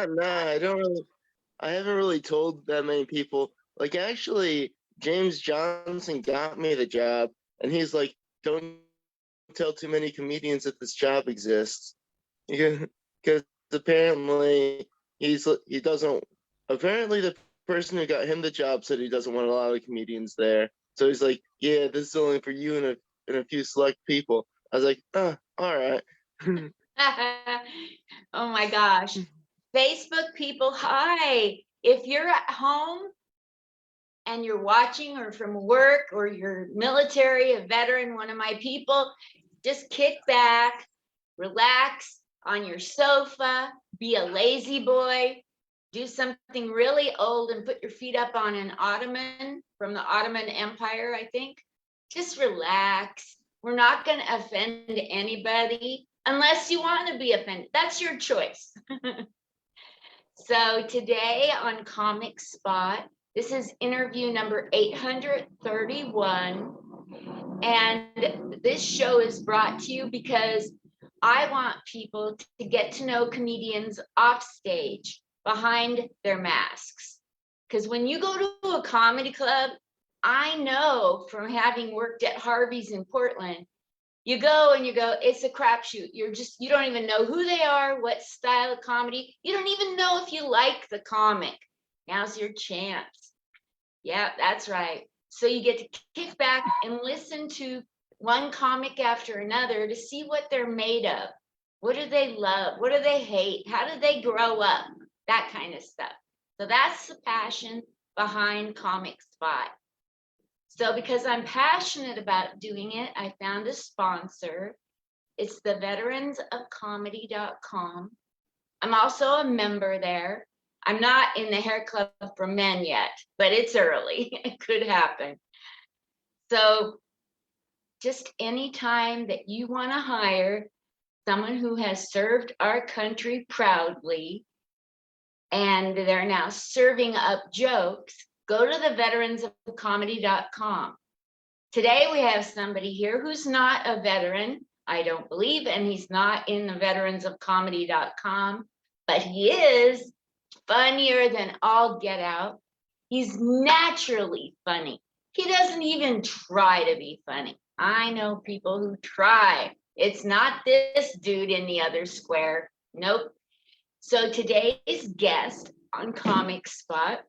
nah, I haven't really told that many people. Like, actually, James Johnson got me the job, and he's like, don't tell too many comedians that this job exists. Because apparently he doesn't. Apparently, the person who got him the job said he doesn't want a lot of comedians there. So he's like, yeah, this is only for you and a few select people. I was like, all right. Oh my gosh. Facebook people, hi. If you're at home and you're watching or from work or you're military, a veteran, one of my people, just kick back, relax on your sofa, be a lazy boy, do something really old and put your feet up on an ottoman from the Ottoman Empire, I think. Just relax. We're not going to offend anybody unless you want to be offended. That's your choice. So today on Comic Spot, this is interview number 831. And this show is brought to you because I want people to get to know comedians off stage, behind their masks. Because when you go to a comedy club, I know from having worked at Harvey's in Portland, you go, it's a crapshoot. You don't even know who they are, what style of comedy. You don't even know if you like the comic. Now's your chance. Yeah, that's right. So you get to kick back and listen to one comic after another to see what they're made of. What do they love? What do they hate? How did they grow up? That kind of stuff. So that's the passion behind Comic Spot. So because I'm passionate about doing it, I found a sponsor. It's the veteransofcomedy.com. I'm also a member there. I'm not in the hair club for men yet, but it's early. It could happen. So just any time that you want to hire someone who has served our country proudly and they're now serving up jokes, go to the veteransofcomedy.com. Today we have somebody here who's not a veteran, I don't believe, and he's not in the veteransofcomedy.com, but he is funnier than all get out. He's naturally funny. He doesn't even try to be funny. I know people who try. It's not this dude in the other square. Nope. So today's guest on Comic Spot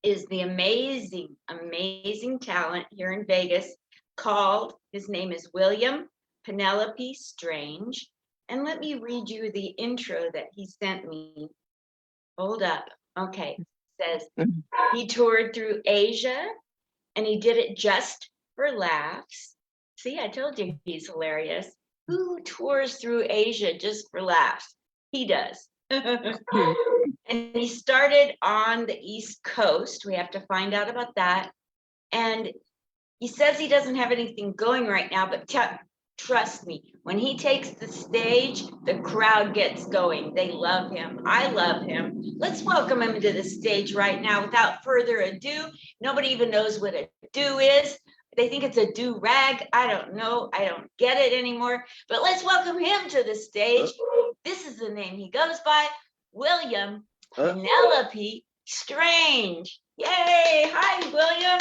is the amazing, amazing talent here in Vegas his name is William Penelope Strange. And let me read you the intro that he sent me. Hold up. Okay. It says he toured through Asia and he did it just for laughs. See, I told you he's hilarious. Who tours through Asia just for laughs? He does. And he started on the East Coast. We have to find out about that. And he says he doesn't have anything going right now, but trust me, when he takes the stage, the crowd gets going. They love him. I love him. Let's welcome him to the stage right now without further ado. Nobody even knows what a do is. They think it's a do-rag. I don't know. I don't get it anymore. But let's welcome him to the stage. This is the name he goes by, William Penelope Strange. Yay! Hi, William.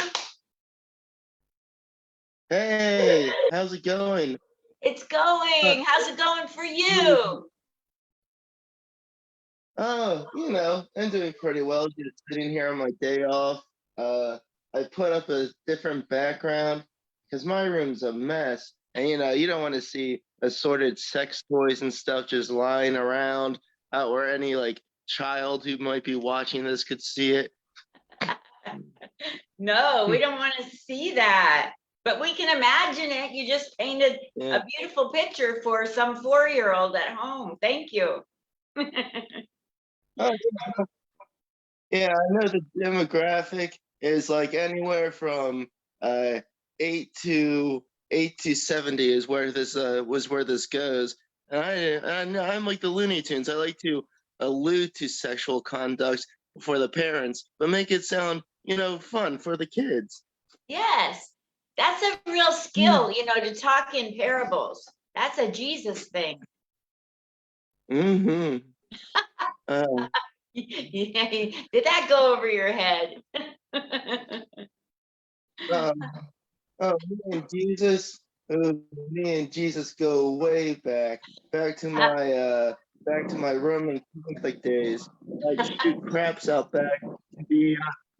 Hey, how's it going? It's going. How's it going for you? Oh, I'm doing pretty well. Just sitting here on my day off. I put up a different background because my room's a mess. And you don't want to see assorted sex toys and stuff just lying around out where any like child who might be watching this could see it. No, we don't want to see that. But we can imagine it. You just painted a beautiful picture for some 4-year-old at home. Thank you. Oh, yeah, I know the demographic is like anywhere from 8 to 70 is where this goes. And I'm like the Looney Tunes. I like to allude to sexual conduct for the parents, but make it sound, fun for the kids. Yes, that's a real skill, to talk in parables. That's a Jesus thing. Mm-hmm. Yeah, did that go over your head? Um, oh, me and Jesus go way back to my Roman Catholic days. I'd shoot craps out back to be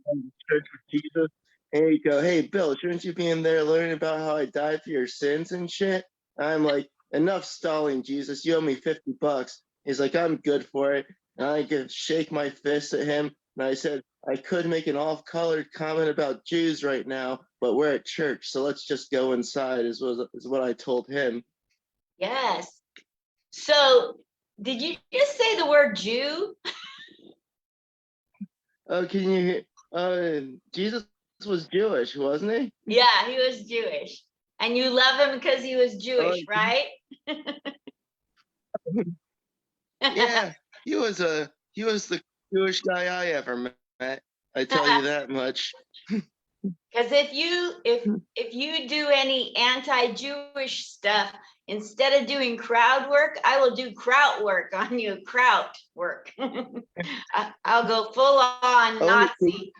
on the church with Jesus. And he'd go, "Hey, Bill, shouldn't you be in there learning about how I died for your sins and shit?" And I'm like, "Enough stalling, Jesus. You owe me $50." He's like, "I'm good for it." And I could shake my fist at him, and I said, "I could make an off-colored comment about Jews right now, but we're at church, so let's just go inside," is what I told him. Yes. So, did you just say the word Jew? Oh, can you hear? Jesus was Jewish, wasn't he? Yeah, he was Jewish. And you love him because he was Oh, Jewish, right? yeah. He was the Jewish guy I ever met. I tell you that much. Because if you do any anti-Jewish stuff, instead of doing crowd work, I will do kraut work on you. Kraut work. I'll go full on Oh, Nazi.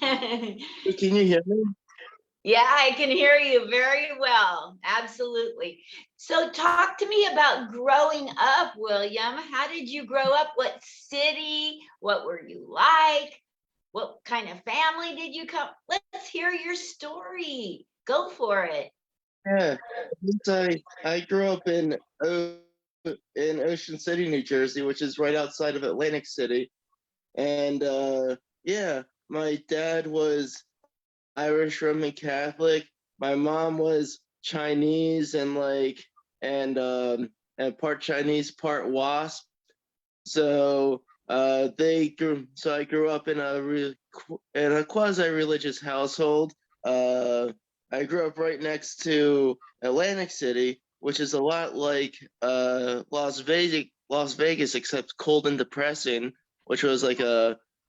can you hear me? Yeah, I can hear you very well. Absolutely. So, talk to me about growing up, William. How did you grow up? What city? What were you like? What kind of family did you come? Let's hear your story. Go for it. Yeah. I grew up in Ocean City, New Jersey, which is right outside of Atlantic City. And yeah, my dad was Irish Roman Catholic. My mom was Chinese and part Chinese, part Wasp. So I grew up in in a quasi-religious household. Uh, I grew up right next to Atlantic City, which is a lot like Las Vegas, except cold and depressing, which was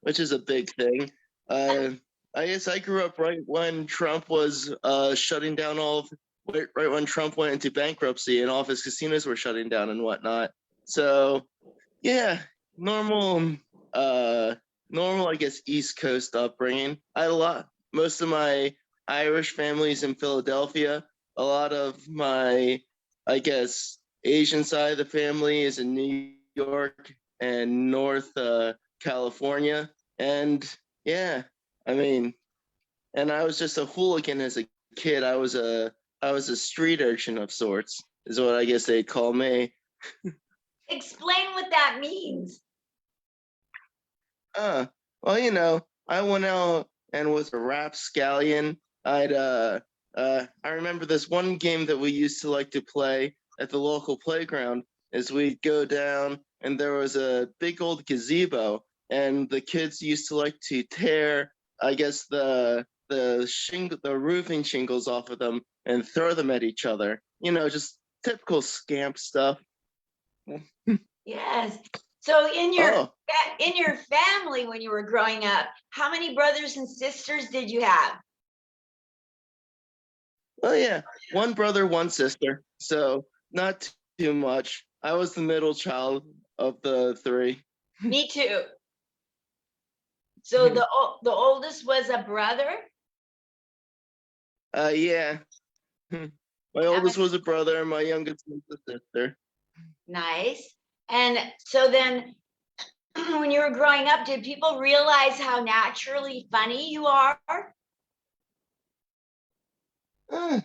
which is a big thing. Uh, I guess I grew up right when Trump was shutting down right when Trump went into bankruptcy and all of his casinos were shutting down and whatnot. So yeah, normal, uh, normal, I guess, East Coast upbringing. I had most of my Irish family's in Philadelphia. A lot of my, I guess, Asian side of the family is in New York and North California. And yeah, I mean, and I was just a hooligan as a kid. I was a street urchin of sorts, is what I guess they'd call me. Explain what that means. Uh, well, I went out and was a rapscallion. I remember this one game that we used to like to play at the local playground is we'd go down and there was a big old gazebo and the kids used to like to tear, I guess, the roofing shingles off of them and throw them at each other. Just typical scamp stuff. Yes. So Oh, in your family when you were growing up, how many brothers and sisters did you have? well, yeah, one brother, one sister, so not too much. I was the middle child of the three. Me too. So the oldest was a brother. Yeah. My That oldest was was a brother, and my youngest was a sister. nice. And so then when you were growing up, did people realize how naturally funny you are? Uh,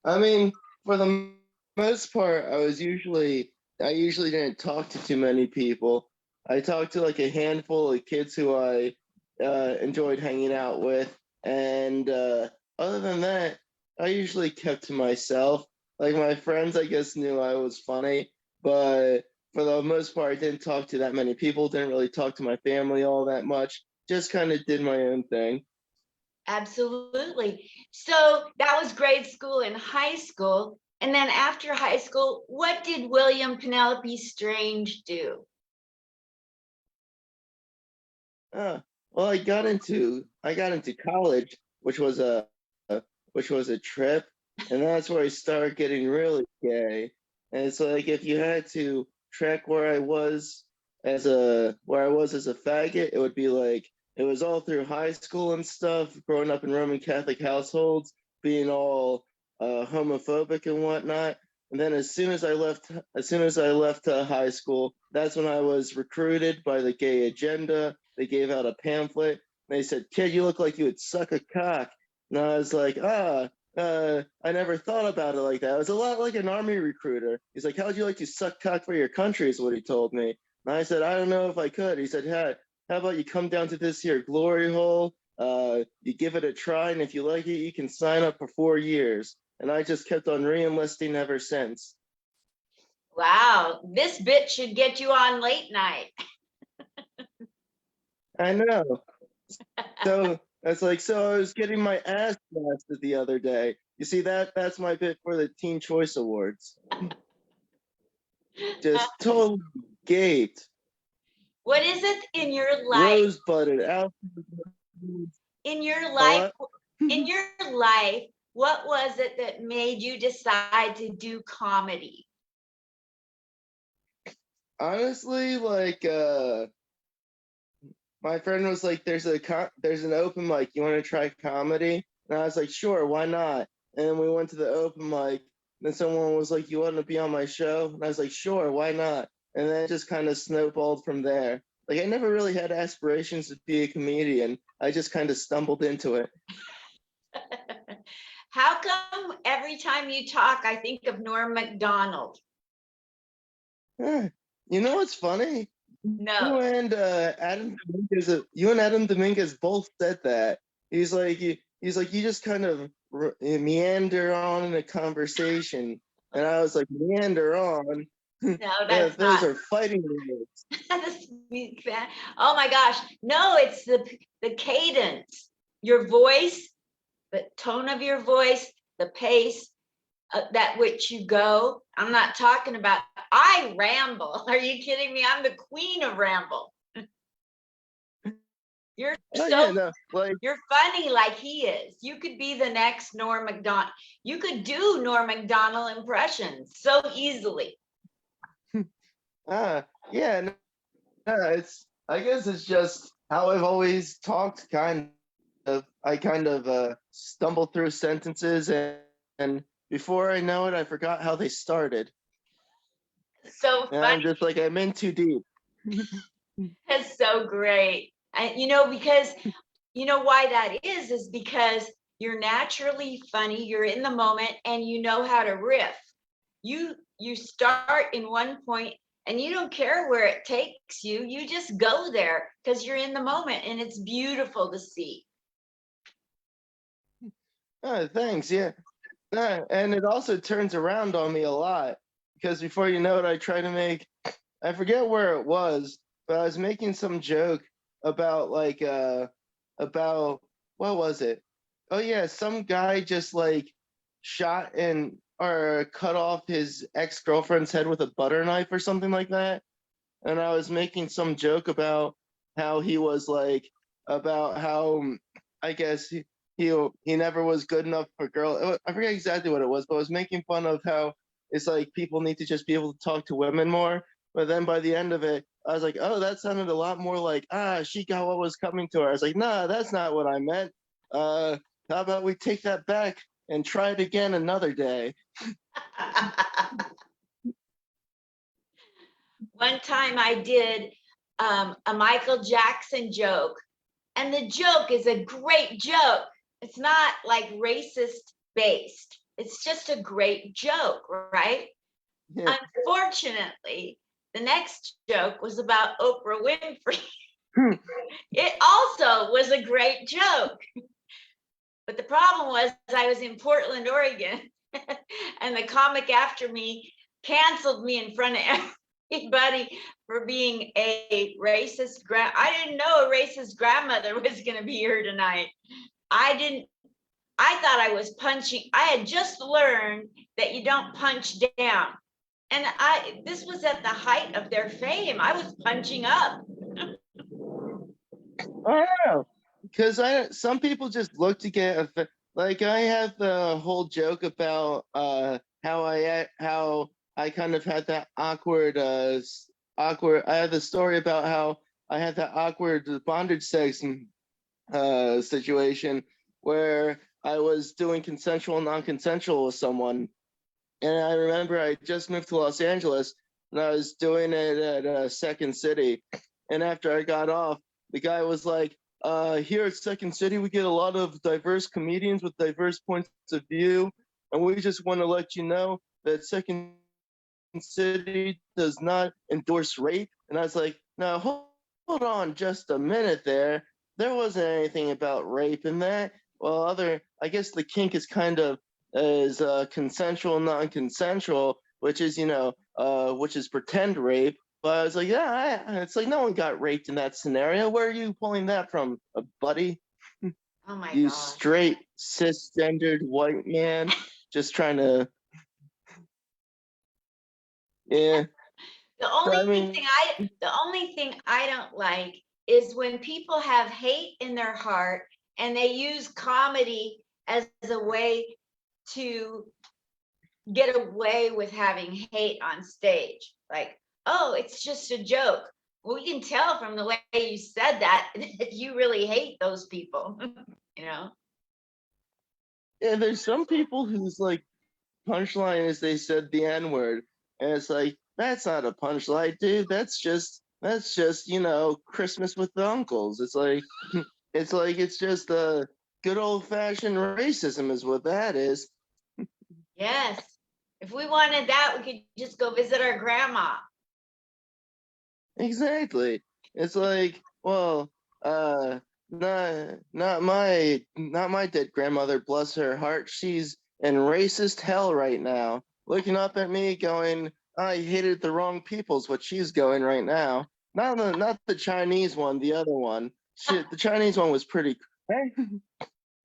I mean, for the most part, I usually didn't talk to too many people. I talked to like a handful of kids who I enjoyed hanging out with, and other than that, I usually kept to myself. Like my friends, I guess, knew I was funny, but for the most part, I didn't talk to that many people. Didn't really talk to my family all that much. Just kind of did my own thing. Absolutely. So that was grade school and high school. And then after high school, what did William Penelope Strange do? Uh, well, I got into college, which was a trip, and that's where I started getting really gay. And it's like if you had to track where I was as a where I was as a faggot, it would be like it was all through high school and stuff, growing up in Roman Catholic households, being all homophobic and whatnot. And then as soon as I left high school, that's when I was recruited by the gay agenda. They gave out a pamphlet. And they said, "Kid, you look like you would suck a cock." And I was like, I never thought about it like that. It was a lot like an army recruiter. He's like, "How'd you like to suck cock for your country?" is what he told me. And I said, "I don't know if I could." He said, "Hey, how about you come down to this here glory hole? You give it a try, and if you like it, you can sign up for 4 years." And I just kept on re-enlisting ever since. Wow, this bit should get you on late night. I know. So that's like, so I was getting my ass blasted the other day. You see that's my bit for the Teen Choice Awards. Just totally gaped, What is it in your life? rose budded out. In your life, What? in your life, what was it that made you decide to do comedy? Honestly, like my friend was like, there's an open mic. You want to try comedy?" And I was like, "Sure, why not?" And then we went to the open mic. And then someone was like, "You want to be on my show?" And I was like, "Sure, why not?" And then it just kind of snowballed from there. Like I never really had aspirations to be a comedian. I just kind of stumbled into it. How come every time you talk, I think of Norm Macdonald? You know what's funny? No. You and Adam Dominguez both said that. He's like, you just kind of meander on in a conversation, and I was like, meander on. No, Yeah, that's those not. are fighting words. Oh my gosh. No, it's the cadence, your voice, the tone of your voice, the pace that which you go. I'm not talking about, I ramble. Are you kidding me? I'm the queen of ramble. You're Oh so, yeah, no, like you're funny like he is. You could be the next Norm Macdonald. You could do Norm Macdonald impressions so easily. yeah, no, it's I guess it's just how I've always talked. I kind of stumble through sentences, and before I know it, I forgot how they started. So And funny. I'm just like, I'm in too deep. That's so great. Because you know why that is because you're naturally funny, you're in the moment, and you know how to riff. You start in one point and you don't care where it takes you. You just go there because you're in the moment and it's beautiful to see. Oh, thanks. Yeah. And it also turns around on me a lot because before you know it, I forget where it was, but I was making some joke about about what was it? Oh yeah, some guy just like shot and or cut off his ex-girlfriend's head with a butter knife or something like that. And I was making some joke about how he was like about how I guess he never was good enough for girl. I forget exactly what it was, but I was making fun of how it's like people need to just be able to talk to women more. But then by the end of it, I was like, "Oh, that sounded a lot more like she got what was coming to her." I was like, "Nah, that's not what I meant. Uh, how about we take that back and try it again another day?" One time I did a Michael Jackson joke, and the joke is a great joke. It's not like racist based. It's just a great joke, right? Yeah. Unfortunately, the next joke was about Oprah Winfrey. It also was a great joke. But the problem was I was in Portland, Oregon, and the comic after me canceled me in front of everybody for being a racist I didn't know a racist grandmother was going to be here tonight. I didn't I thought I was punching. I had just learned that you don't punch down. And this was at the height of their fame. I was punching up. I don't know, because I some people just look to get like I have the whole joke about how I kind of had that awkward awkward. I had the story about how I had that awkward bondage sex situation where I was doing consensual, non-consensual with someone, and I remember I just moved to Los Angeles, and I was doing it at Second City, and after I got off, the guy was like, "Here at Second City, we get a lot of diverse comedians with diverse points of view, and we just want to let you know that Second City does not endorse rape." And I was like, "Now hold on just a minute there. There wasn't anything about rape in that." Well, I guess the kink is kind of is consensual, non-consensual, which is which is pretend rape. But I was like, yeah, it's like no one got raped in that scenario. Where are you pulling that from, buddy? Oh my You gosh. straight cisgendered white man, just trying to, yeah. The So only I mean, the only thing I don't like is when people have hate in their heart and they use comedy as a way to get away with having hate on stage. Like, oh, it's just a joke. Well, we can tell from the way you said that that you really hate those people, you know? yeah, there's some people whose like punchline is they said the N word, and it's like that's not a punchline, dude. That's just Christmas with the uncles. It's just good old fashioned racism is what that is. Yes. If we wanted that, we could just go visit our grandma. Exactly. It's like, well, not my dead grandmother, bless her heart. She's in racist hell right now, looking up at me, going, "I hated the wrong people's." What she's going right now. Not the Chinese one, the other one. The Chinese one was pretty.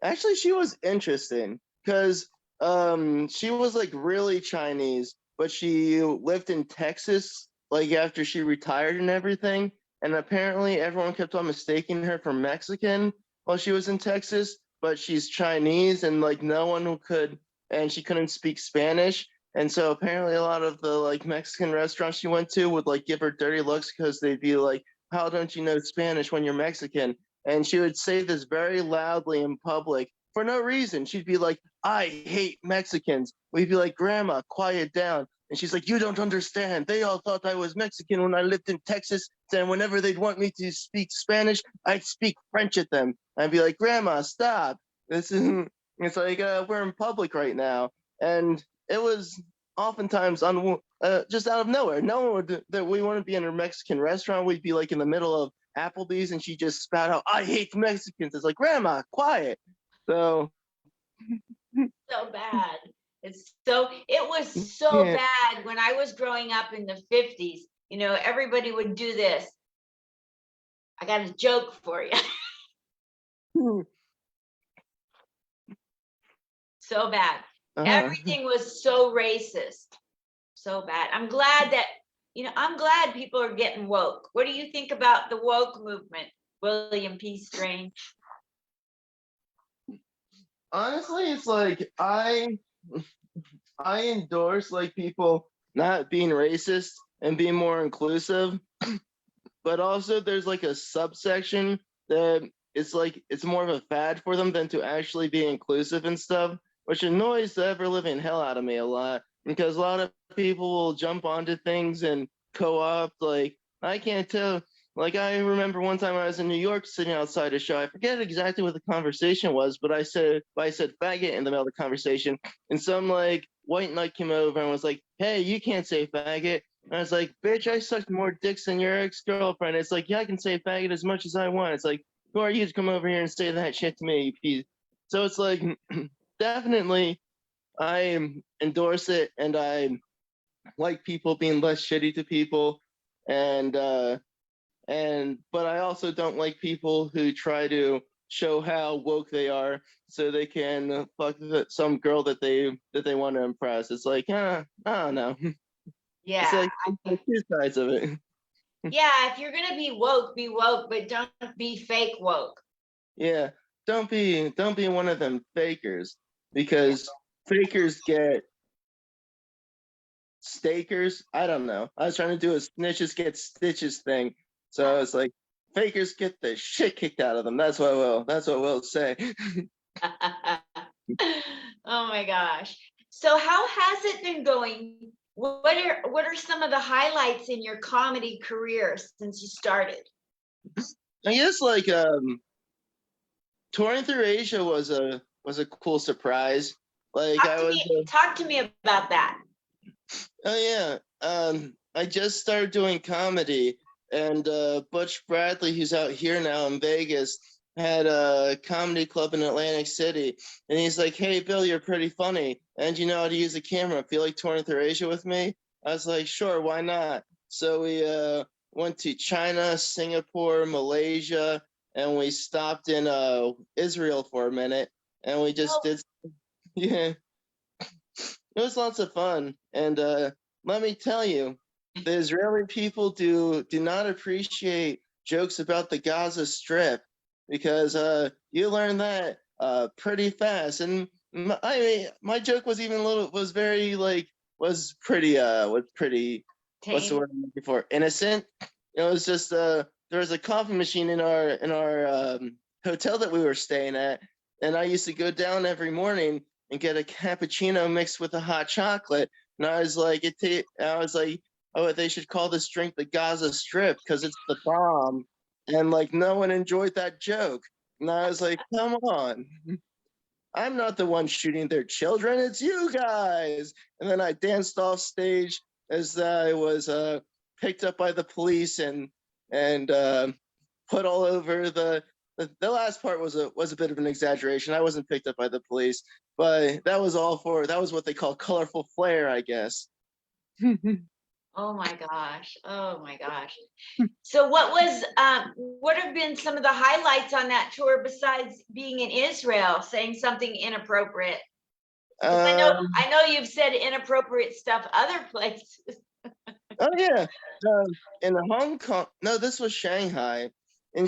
Actually, she was interesting because she was like really Chinese, but she lived in Texas like after she retired and everything. And apparently, everyone kept on mistaking her for Mexican while she was in Texas, but she's Chinese, and like no one who could, and she couldn't speak Spanish. And so apparently, a lot of the like Mexican restaurants she went to would like give her dirty looks because they'd be like, "How don't you know Spanish when you're Mexican?" And she would say this very loudly in public for no reason. She'd be like, "I hate Mexicans." We'd be like, "Grandma, quiet down." And she's like, "You don't understand. They all thought I was Mexican when I lived in Texas. And whenever they'd want me to speak Spanish, I'd speak French at them." I'd be like, "Grandma, stop. This is." It's like we're in public right now, and it was oftentimes just out of nowhere. No one would that we want to be in a Mexican restaurant. We'd be like in the middle of Applebee's, and she just spat out, "I hate Mexicans." It's like, "Grandma, quiet." So So bad. It was so yeah. bad when I was growing up in the 50s. Everybody would do this. I got a joke for you. So bad. Uh, Everything was so racist. So bad. I'm glad people are getting woke. What do you think about the woke movement, William P. Strange? honestly, it's like I endorse like people not being racist and being more inclusive, but also there's like a subsection that it's like it's more of a fad for them than to actually be inclusive and stuff, which annoys the ever living hell out of me a lot because a lot of people will jump onto things and co-opt like I can't tell. Like I remember one time I was in New York sitting outside a show. I forget exactly what the conversation was, but I said faggot in the middle of the conversation, and some like white knight came over and was like, "Hey, you can't say faggot." And I was like, "Bitch, I sucked more dicks than your ex-girlfriend." It's like, yeah, I can say faggot as much as I want. It's like, who are you to come over here and say that shit to me? So it's like, definitely, I endorse it, and I like people being less shitty to people, and but I also don't like people who try to show how woke they are so they can fuck some girl that they want to impress. It's like, I don't know. It's Yeah. like two sides of it. Yeah, if you're gonna be woke, but don't be fake woke. Yeah, don't be one of them fakers Yeah. because fakers get stakers. I don't know. I was trying to do a snitches get stitches thing. So it's like fakers get the shit kicked out of them. That's what we'll say. Oh my gosh. So how has it been going? What are some of the highlights in your comedy career since you started? I guess like touring through Asia was a cool surprise. Like Talk to me, talk to me about that. oh yeah. I just started doing comedy, and Butch Bradley, who's out here now in Vegas, had a comedy club in Atlantic City, and he's like, "Hey, Bill, you're pretty funny, and you know how to use a camera. Feel like touring through Asia with me?" I was like, "Sure, why not?" So we went to China, Singapore, Malaysia, and we stopped in Israel for a minute, and we just Oh, did. Yeah, it was lots of fun, and let me tell you, the Israeli people do not appreciate jokes about the Gaza Strip because you learn that pretty fast. And I mean, my joke was even a little was very like was pretty what's the tame. word I'm looking for? Innocent. It was just there was a coffee machine in our hotel that we were staying at, and I used to go down every morning and get a cappuccino mixed with a hot chocolate. And I was like, I was like, oh, they should call this drink the Gaza Strip because it's the bomb. And like, no one enjoyed that joke. And I was like, come on, I'm not the one shooting their children. It's you guys. And then I danced off stage as I was picked up by the police and put all over the last part was a bit of an exaggeration. I wasn't picked up by the police, but that was what they call colorful flair, I guess. Oh my gosh. Oh my gosh. So what have been some of the highlights on that tour besides being in Israel, saying something inappropriate? Because Um, I know you've said inappropriate stuff other places. oh yeah, in Hong Kong. No, this was Shanghai. In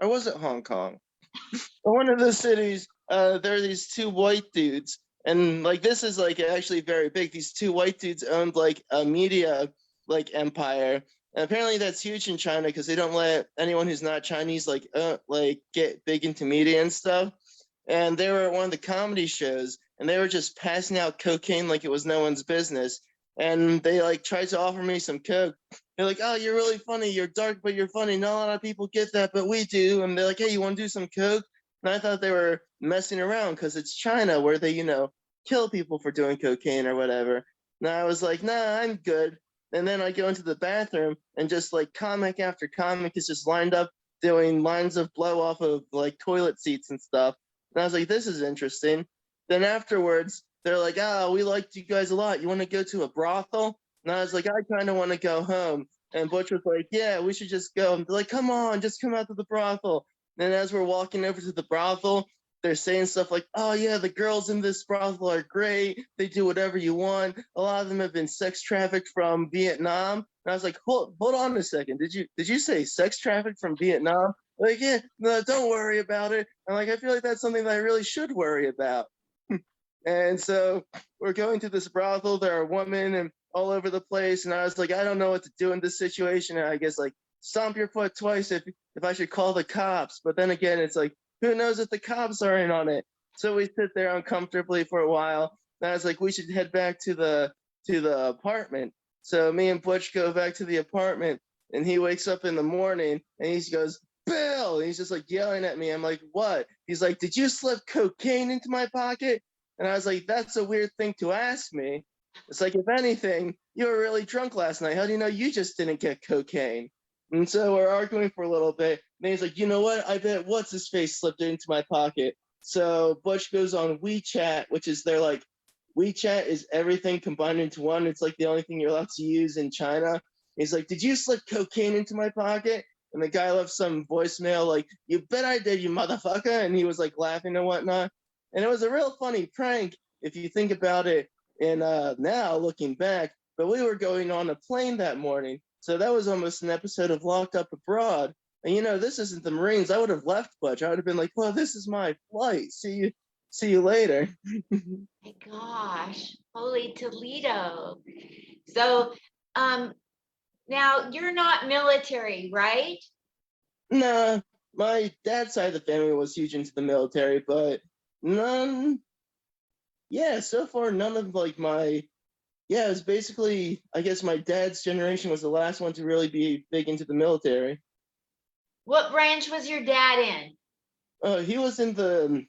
or was it Hong Kong? One of the cities, there are these two white dudes, and like this is like actually very big. These two white dudes owned like a media like empire, and apparently that's huge in China because they don't let anyone who's not Chinese like get big into media and stuff. And they were at one of the comedy shows, and they were just passing out cocaine like it was no one's business. And they like tried to offer me some coke. They're like, "Oh, you're really funny. You're dark, but you're funny. Not a lot of people get that, but we do." And they're like, "Hey, you want to do some coke?" And I thought they were messing around because it's China where they, kill people for doing cocaine or whatever. And I was like, nah, I'm good. And then I go into the bathroom and just like comic after comic is just lined up doing lines of blow off of like toilet seats and stuff. And I was like, this is interesting. Then afterwards, they're like, oh, we liked you guys a lot. You want to go to a brothel? And I was like, I kind of want to go home. And Butch was like, yeah, we should just go. And they're like, come on, just come out to the brothel. And as we're walking over to the brothel, they're saying stuff like, oh yeah, the girls in this brothel are great. They do whatever you want. A lot of them have been sex trafficked from Vietnam. And I was like, hold on a second. Did you say sex trafficked from Vietnam? Like, yeah, no, don't worry about it. I'm like, I feel like that's something that I really should worry about. And so we're going to this brothel. There are women and all over the place. And I was like, I don't know what to do in this situation. And I guess like stomp your foot twice if I should call the cops. But then again, it's like, who knows if the cops are in on it? So we sit there uncomfortably for a while. And I was like, we should head back to the apartment. So me and Butch go back to the apartment, and he wakes up in the morning and he goes, Bill! And he's just like yelling at me. I'm like, what? He's like, did you slip cocaine into my pocket? And I was like, that's a weird thing to ask me. It's like, if anything, you were really drunk last night. How do you know you just didn't get cocaine? And so we're arguing for a little bit. And he's like, you know what? I bet what's his face slipped it into my pocket. So Butch goes on WeChat, which is their like, WeChat is everything combined into one. It's like the only thing you're allowed to use in China. He's like, did you slip cocaine into my pocket? And the guy left some voicemail like, you bet I did, you motherfucker. And he was like laughing and whatnot. And it was a real funny prank if you think about it. And now looking back, but we were going on a plane that morning. So that was almost an episode of Locked Up Abroad. And this isn't the Marines. I would have left Butch. I would have been like, well, this is my flight. See you later. My gosh, holy Toledo. So, now you're not military, right? Nah, my dad's side of the family was huge into the military, but none. Yeah, so far none of like my. Yeah, it was basically. I guess my dad's generation was the last one to really be big into the military. What branch was your dad in? He was in the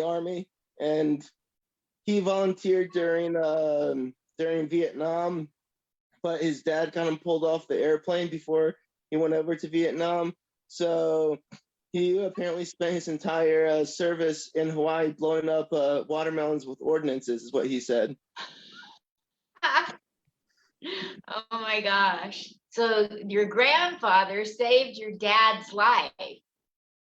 army, and he volunteered during Vietnam, but his dad got him pulled off the airplane before he went over to Vietnam. So he apparently spent his entire service in Hawaii blowing up watermelons with ordnances, is what he said. Oh my gosh. So your grandfather saved your dad's life.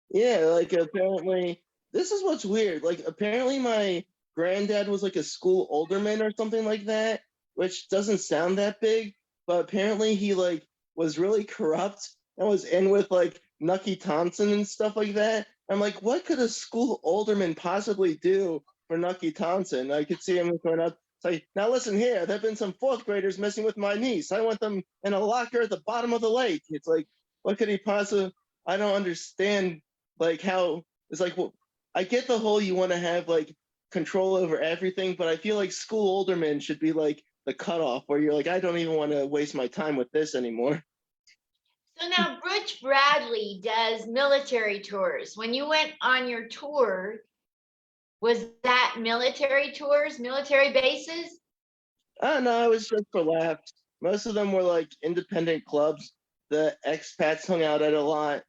Yeah, like apparently, this is what's weird. Like apparently, my granddad was like a school alderman or something like that, which doesn't sound that big, but apparently he like was really corrupt and was in with like Nucky Thompson and stuff like that. I'm like, what could a school alderman possibly do for Nucky Thompson? I could see him going up. It's like, now listen here, there have been some fourth graders messing with my niece. I want them in a locker at the bottom of the lake. It's like, what could he possibly? I don't understand like how it's like, well, I get the whole you want to have like control over everything, but I feel like school aldermen should be like the cutoff where you're like, I don't even want to waste my time with this anymore. So now Butch Bradley does military tours. When you went on your tour, was that military tours, military bases? Oh no, it was just for laughs. Most of them were like independent clubs. The expats hung out at a lot.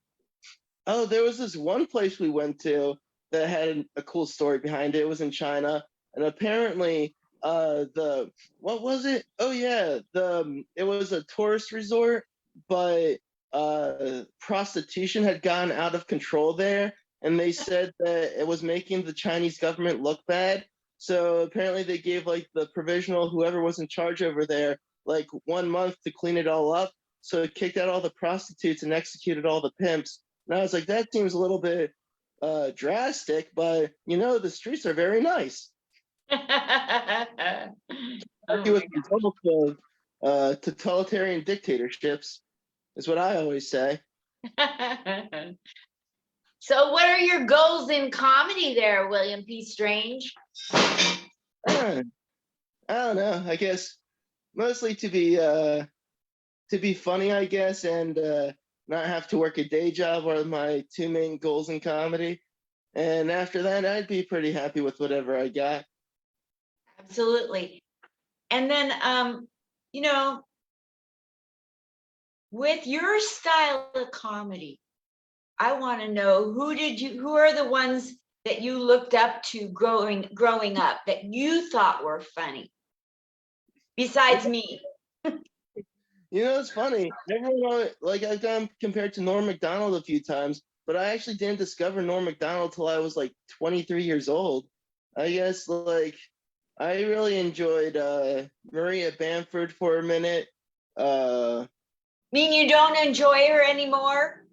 Oh, there was this one place we went to that had a cool story behind it. It was in China, and apparently, the what was it? Oh yeah, it was a tourist resort, but prostitution had gone out of control there, and they said that it was making the Chinese government look bad. So apparently, they gave like the provisional whoever was in charge over there like 1 month to clean it all up. So it kicked out all the prostitutes and executed all the pimps, and I was like, that seems a little bit drastic, but the streets are very nice. Oh Argue with my the results of totalitarian dictatorships is what I always say. God. So what are your goals in comedy there, William P. Strange? Uh, I don't know. I guess mostly to be funny, I guess, and not have to work a day job are my two main goals in comedy. And after that, I'd be pretty happy with whatever I got. Absolutely. And then you know, with your style of comedy, I want to know who are the ones that you looked up to growing up that you thought were funny besides me? It's funny. Everyone, like I've gotten compared to Norm Macdonald a few times, but I actually didn't discover Norm Macdonald till I was like 23 years old. I guess like I really enjoyed Maria Bamford for a minute. Uh, Mean you don't enjoy her anymore?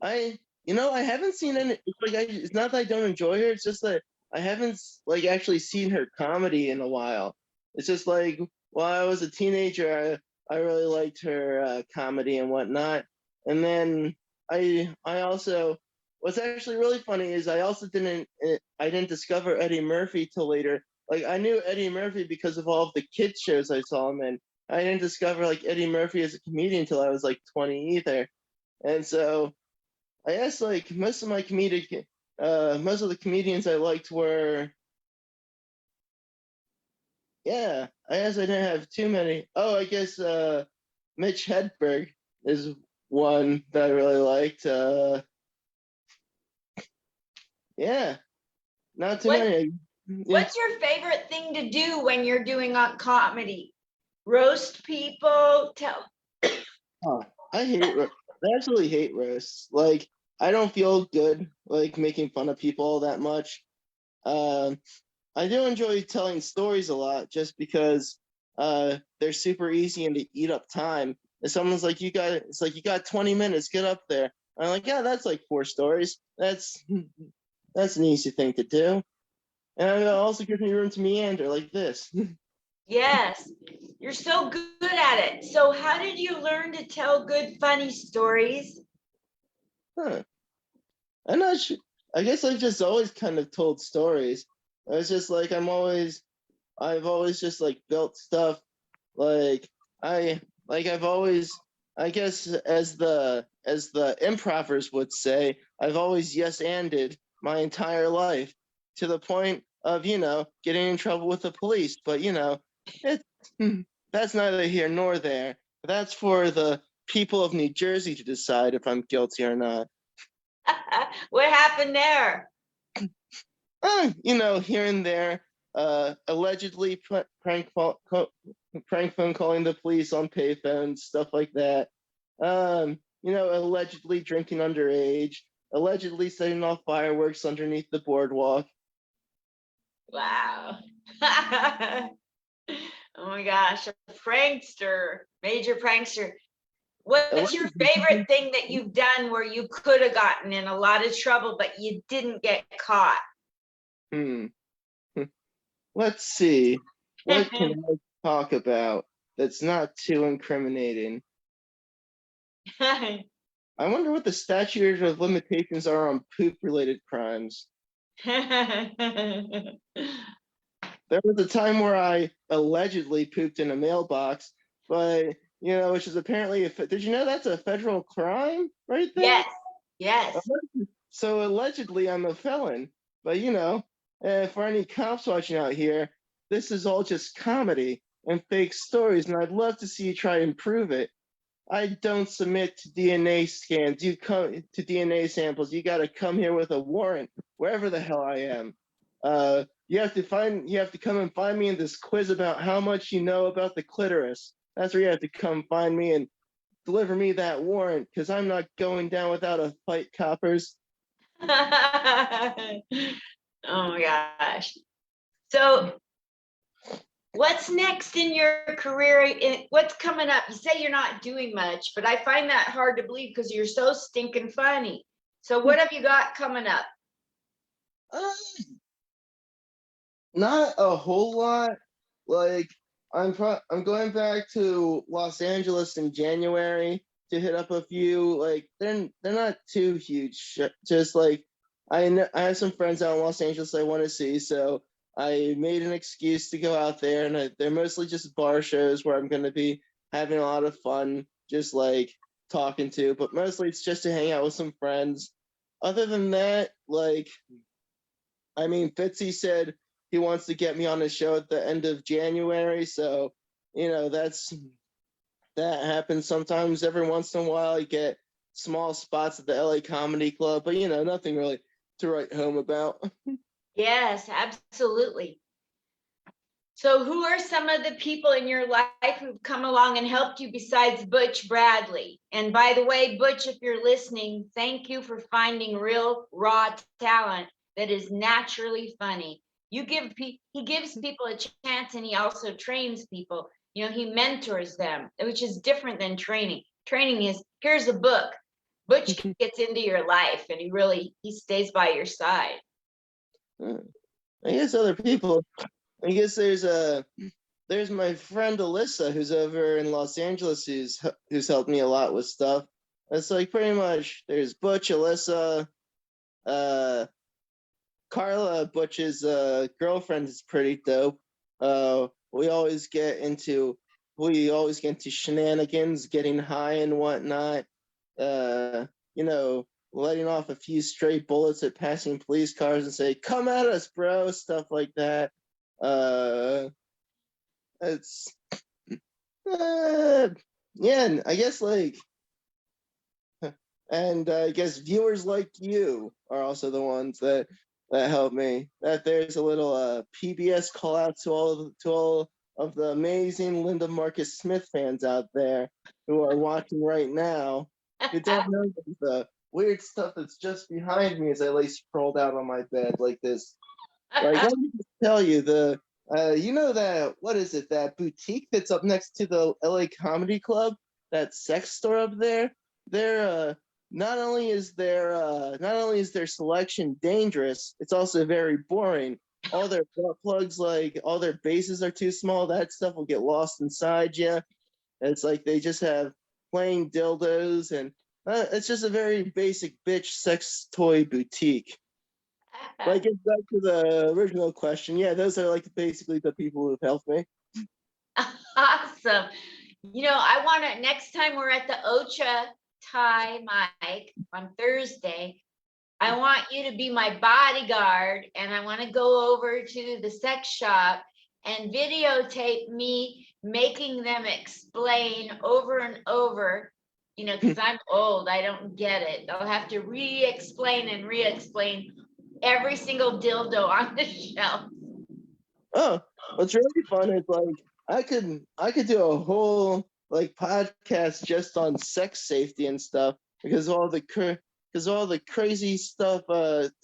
I haven't seen any. It's like it's not that I don't enjoy her. It's just that I haven't like actually seen her comedy in a while. It's just like while I was a teenager, I really liked her comedy and whatnot. And then I also what's actually really funny is I didn't discover Eddie Murphy till later. Like I knew Eddie Murphy because of all of the kids shows I saw him in. I didn't discover like Eddie Murphy as a comedian until I was like 20 either. And so I guess like most of the comedians I liked were, yeah, I guess I didn't have too many. Oh, I guess Mitch Hedberg is one that I really liked. Yeah, not too What many. Yeah. what's your favorite thing to do when you're doing a comedy? Roast people? Tell. Oh, I absolutely hate roasts. Like, I don't feel good like making fun of people all that much. Um, I do enjoy telling stories a lot just because they're super easy and to eat up time. If someone's like, it's like you got 20 minutes, get up there. I'm like, yeah, that's like four stories. That's an easy thing to do. And it also gives me room to meander like this. Yes, you're so good at it. So how did you learn to tell good, funny stories? Huh. I'm not sure. I guess I've just always kind of told stories. It's just like I've always just like built stuff. Like I I've always, I guess as the improvers would say, I've always yes anded my entire life to the point of, getting in trouble with the police. But it's that's neither here nor there. That's for the people of New Jersey to decide if I'm guilty or not. What happened there? Here and there, allegedly prank phone calling the police on payphones, stuff like that. Allegedly drinking underage, allegedly setting off fireworks underneath the boardwalk. Wow. Oh my gosh, a prankster, major prankster. What's your favorite thing that you've done where you could have gotten in a lot of trouble, but you didn't get caught? Hmm. Let's see. What can I talk about that's not too incriminating? I wonder what the statute of limitations are on poop-related crimes. There was a time where I allegedly pooped in a mailbox, but which is apparently did you know that's a federal crime right there? Yes, yes. So allegedly I'm a felon, but for any cops watching out here, this is all just comedy and fake stories, and I'd love to see you try and prove it. I don't submit to DNA scans. You come to DNA samples. You got to come here with a warrant, wherever the hell I am. You have to You have to come and find me in this quiz about how much you know about the clitoris. That's where you have to come find me and deliver me that warrant, because I'm not going down without a fight, coppers. Oh my gosh. So what's next in your career? What's coming up? You say you're not doing much, but I find that hard to believe because you're so stinking funny. So what have you got coming up? Uh, Not a whole lot. Like I'm going back to Los Angeles in January to hit up a few. Like they're not too huge. Just like I have some friends out in Los Angeles I want to see, so I made an excuse to go out there, and they're mostly just bar shows where I'm going to be having a lot of fun, just like talking to. But mostly it's just to hang out with some friends. Other than that, like I mean, Fitzy said he wants to get me on his show at the end of January, so that happens sometimes. Every once in a while, you get small spots at the LA Comedy Club, but nothing really to write home about. Yes, absolutely. So who are some of the people in your life who've come along and helped you besides Butch Bradley? And by the way, Butch, if you're listening, thank you for finding real raw talent that is naturally funny. He gives people a chance, and he also trains people. He mentors them, which is different than training. Training is, here's a book. Butch gets into your life, and he stays by your side. I guess other people. I guess there's my friend Alyssa who's over in Los Angeles who's helped me a lot with stuff. It's like pretty much there's Butch, Alyssa, uh, Carla, Butch's girlfriend, is pretty dope. We always get into shenanigans, getting high and whatnot. Uh, letting off a few stray bullets at passing police cars and say, "Come at us, bro," stuff like that. Uh, it's yeah, I guess and I guess viewers like you are also the ones that help me. That there's a little PBS call out to all of the amazing Linda Marcus Smith fans out there who are watching right now, who don't know the weird stuff that's just behind me as I lay sprawled out on my bed like this. Like, let me just tell you, that, what is it, that boutique that's up next to the LA Comedy Club, that sex store up there? They're not only is their selection dangerous, it's also very boring. all their butt plugs, like all their bases are too small. That stuff will get lost inside you. It's like they just have plain dildos, and it's just a very basic bitch sex toy boutique. Like, it's back to the original question. Yeah, those are like basically the people who have helped me. Awesome. I want to, next time we're at the Ocha Thai Mike on Thursday, I want you to be my bodyguard, and I want to go over to the sex shop and videotape me making them explain over and over, because I'm old, I don't get it. They'll have to re-explain and re-explain every single dildo on the shelf. Oh, what's really fun is like I could do a whole like podcast just on sex safety and stuff because all the crazy stuff,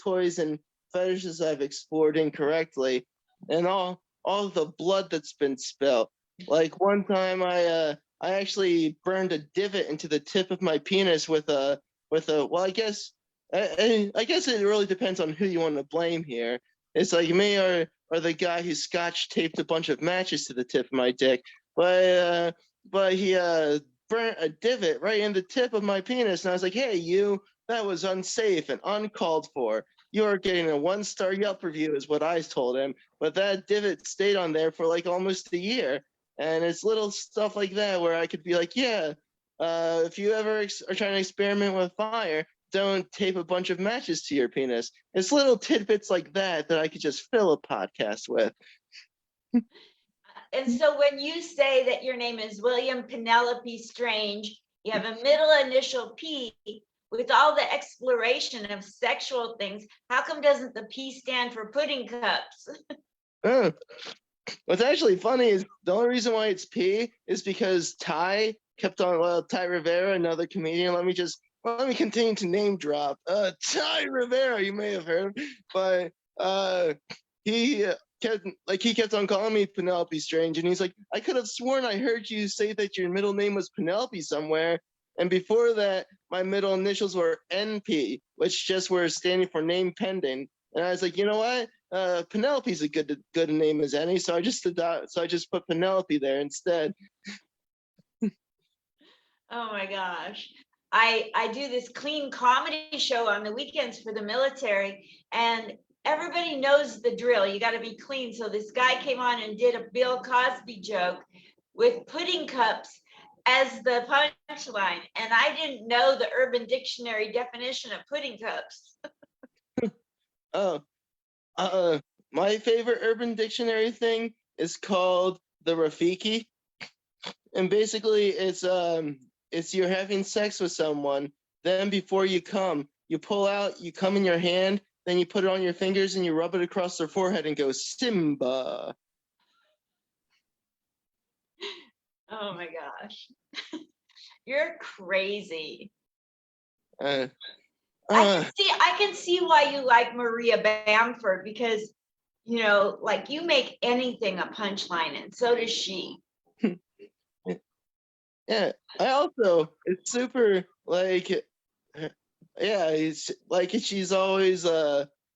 toys and fetishes I've explored incorrectly, and all the blood that's been spilled. Like one time I actually burned a divot into the tip of my penis with a well, I guess it really depends on who you want to blame here. It's like me or the guy who scotch taped a bunch of matches to the tip of my dick, but he burnt a divot right in the tip of my penis, and I was like, hey, that was unsafe and uncalled for. You are getting a 1-star Yelp review, is what I told him. But that divot stayed on there for like almost a year, and it's little stuff like that where I could be like, yeah, if you ever are trying to experiment with fire, don't tape a bunch of matches to your penis. It's little tidbits like that I could just fill a podcast with. And so when you say that your name is William Penelope Strange, you have a middle initial P, with all the exploration of sexual things, how come doesn't the P stand for pudding cups? What's actually funny is the only reason why it's P is because Ty Ty Rivera, another comedian. Let me continue to name drop. Ty Rivera, you may have heard, but he he kept on calling me Penelope Strange, and he's like, I could have sworn I heard you say that your middle name was Penelope somewhere, and before that, my middle initials were NP, which just were standing for name pending. And I was like, you know what? Penelope's a good name as any, so I just put Penelope there instead. Oh my gosh. I do this clean comedy show on the weekends for the military, and everybody knows the drill. You got to be clean. So this guy came on and did a Bill Cosby joke with pudding cups as the punchline, and I didn't know the Urban Dictionary definition of pudding cups. Oh, my favorite Urban Dictionary thing is called the Rafiki, and basically it's you're having sex with someone, then before you come, you come in your hand, then you put it on your fingers and you rub it across their forehead and go Simba. Oh my gosh. You're crazy. I can see why you like Maria Bamford, because like you make anything a punchline, and so does she. Yeah, it's super like yeah, it's like she's always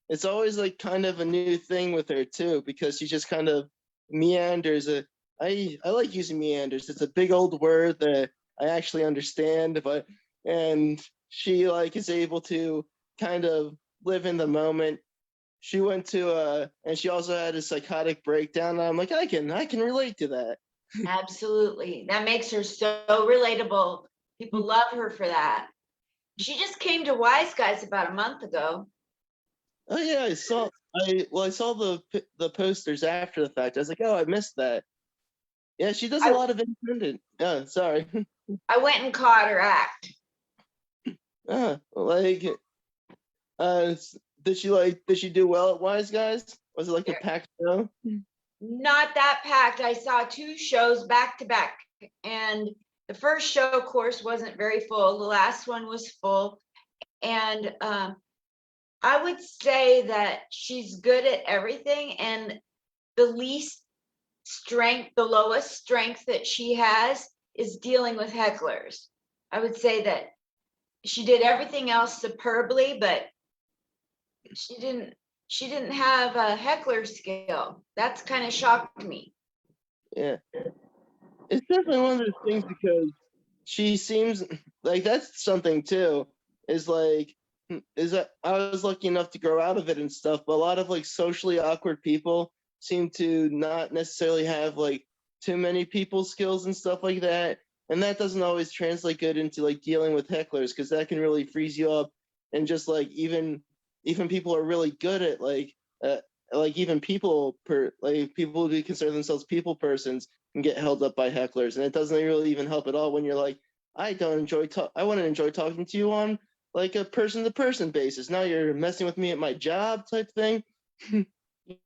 it's always like kind of a new thing with her too, because she just kind of meanders. I like using meanders. It's a big old word that I actually understand, and she like is able to kind of live in the moment. She went to and she also had a psychotic breakdown, and I'm like, I can relate to that. Absolutely. That makes her so relatable. People love her for that. She just came to Wise Guys about a month ago. Oh yeah, I saw the posters after the fact. I was like, oh, I missed that. Yeah, she does a lot of independent. Yeah, sorry. I went and caught her act. Like, did she do well at Wise Guys? Was it like a packed show? Not that packed. I saw 2 shows back to back, and the first show, of course, wasn't very full. The last one was full, and I would say that she's good at everything, and the lowest strength that she has is dealing with hecklers. I would say that she did everything else superbly, but she didn't she didn't have a heckler skill. That's kind of shocked me. Yeah, it's definitely one of those things because she seems like that's something too. Is like is that I was lucky enough to grow out of it and stuff, but a lot of like socially awkward people seem to not necessarily have like too many people skills and stuff like that. And that doesn't always translate good into like dealing with hecklers because that can really freeze you up and just like even people are really good at uh, like even people who consider themselves people persons can get held up by hecklers, and it doesn't really even help at all when you're like, I want to enjoy talking to you on like a person to person basis. Now you're messing with me at my job type thing.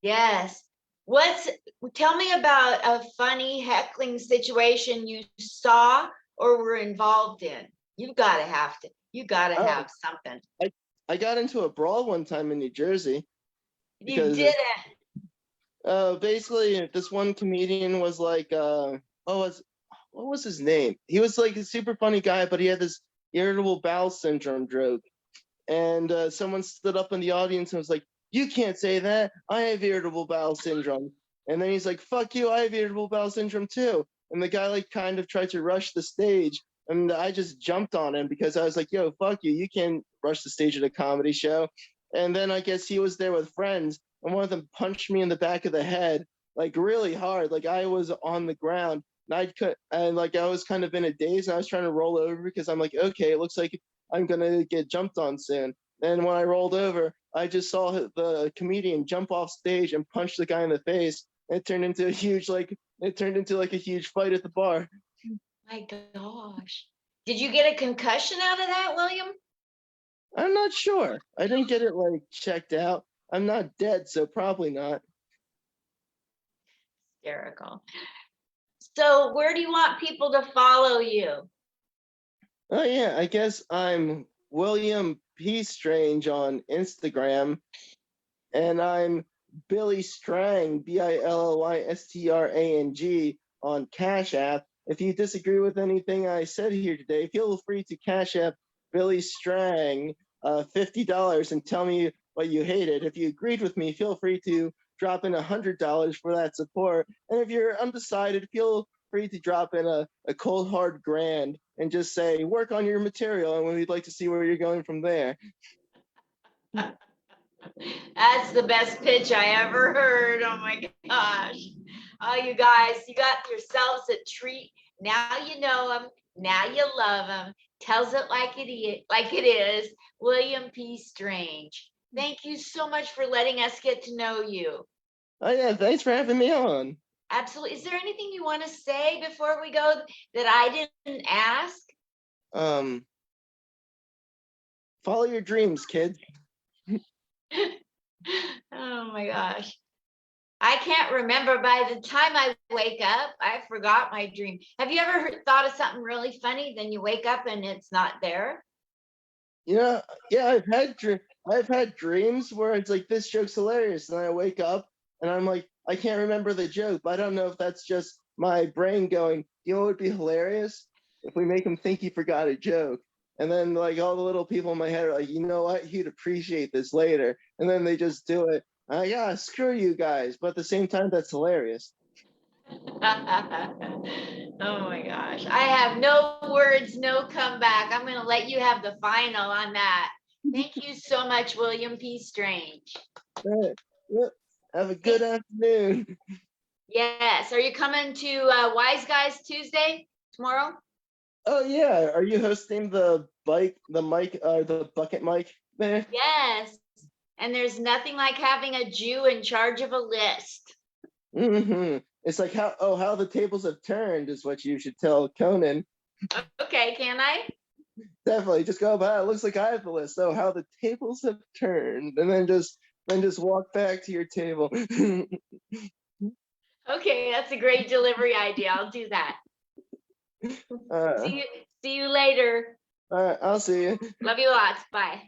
Yes. What's Tell me about a funny heckling situation you saw or were involved in. You gotta Oh, have something. I I got into a brawl one time in New Jersey You because didn't. basically this one comedian was like what was his name? He was like a super funny guy, but he had this irritable bowel syndrome joke. And someone stood up in the audience and was like, "You can't say that. I have irritable bowel syndrome." And then he's like, "Fuck you. I have irritable bowel syndrome too." And the guy like kind of tried to rush the stage, and I just jumped on him because I was like, "Yo, fuck you. You can't rush the stage at a comedy show." And then I guess he was there with friends, and one of them punched me in the back of the head like really hard, like I was on the ground. And like I was kind of in a daze, and I was trying to roll over because I'm like, okay, it looks like I'm gonna get jumped on soon. And when I rolled over, I just saw the comedian jump off stage and punch the guy in the face. It turned into like a huge fight at the bar. My gosh. Did you get a concussion out of that, William? I'm not sure. I didn't get it like checked out. I'm not dead, so probably not. Hysterical. So, where do you want people to follow you? Oh yeah, I guess I'm William P. Strange on Instagram, and I'm Billy Strang, BILLYSTRANG on Cash App. If you disagree with anything I said here today, feel free to Cash App Billy Strang $50 and tell me what you hated. If you agreed with me, feel free to drop in $100 for that support. And if you're undecided, feel free to drop in a cold hard grand and just say, work on your material, and we'd like to see where you're going from there. That's the best pitch I ever heard. Oh my gosh. Oh, you guys, you got yourselves a treat. Now you know him. Now you love him. Tells it like it is. William P. Strange. Thank you so much for letting us get to know you. Oh yeah, thanks for having me on. Absolutely. Is there anything you want to say before we go that I didn't ask? Um, Follow your dreams, kids. Oh my gosh. I can't remember. By the time I wake up, I forgot my dream. Have you ever thought of something really funny, then you wake up and it's not there? You know, yeah, I've had dreams where it's like this joke's hilarious, and I wake up and I'm like, I can't remember the joke, but I don't know if that's just my brain going, you know, what would be hilarious if we make him think he forgot a joke, and then like all the little people in my head are like, you know what, he'd appreciate this later, and then they just do it. Yeah, screw you guys, but at the same time, that's hilarious. Oh my gosh. I have no words, no comeback. I'm going to let you have the final on that. Thank you so much, William P. Strange. All right. Yep. Have a good Thank- afternoon. Yes. Are you coming to Wise Guys Tuesday tomorrow? Oh yeah, are you hosting the bucket mic there? Yes. And there's nothing like having a Jew in charge of a list. It's like how the tables have turned is what you should tell Conan. Okay, can I? Definitely, just go by. It looks like I have the list. Oh, how the tables have turned, and then just walk back to your table. Okay, that's a great delivery idea. I'll do that. uh, See you later. all right, I'll see you. Love you lots. Bye.